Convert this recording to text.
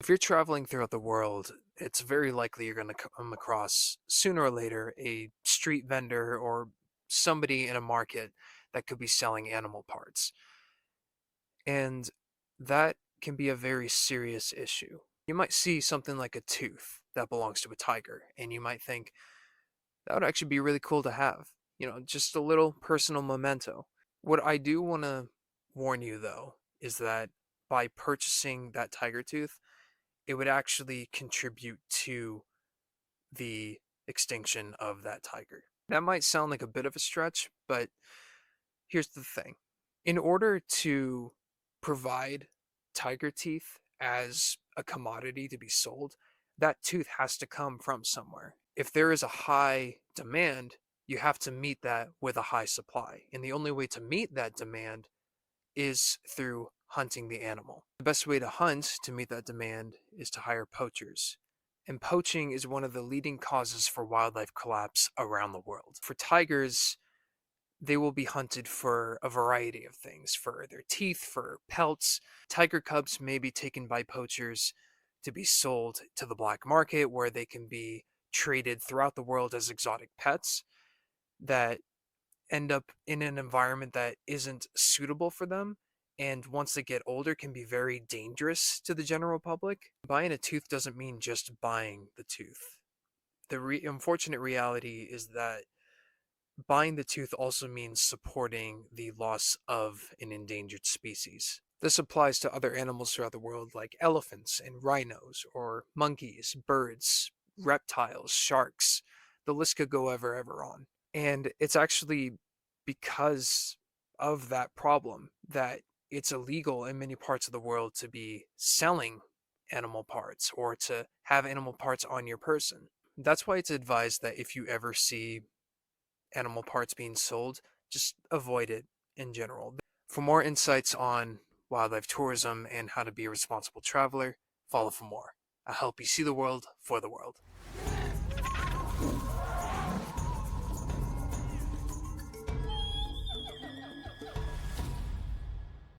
If you're traveling throughout the world, it's very likely you're going to come across sooner or later a street vendor or somebody in a market that could be selling animal parts. And that can be a very serious issue. You might see something like a tooth that belongs to a tiger, and you might think that would actually be really cool to have. Just a little personal memento. What I do want to warn you, though, is that by purchasing that tiger tooth, it would actually contribute to the extinction of that tiger. That might sound like a bit of a stretch, but here's the thing. In order to provide tiger teeth as a commodity to be sold, that tooth has to come from somewhere. If there is a high demand, you have to meet that with a high supply. And the only way to meet that demand is through hunting the animal. The best way to hunt to meet that demand is to hire poachers. And poaching is one of the leading causes for wildlife collapse around the world. For tigers, they will be hunted for a variety of things, for their teeth, for pelts. Tiger cubs may be taken by poachers to be sold to the black market, where they can be traded throughout the world as exotic pets that end up in an environment that isn't suitable for them, and once they get older can be very dangerous to the general public. Buying a tooth doesn't mean just buying the tooth. The unfortunate reality is that buying the tooth also means supporting the loss of an endangered species. This applies to other animals throughout the world like elephants and rhinos, or monkeys, birds, reptiles, sharks. The list could go ever on. And it's actually because of that problem that it's illegal in many parts of the world to be selling animal parts or to have animal parts on your person. That's why it's advised that if you ever see animal parts being sold, just avoid it in general. For more insights on wildlife tourism and how to be a responsible traveler, follow for more. I help you see the world for the world.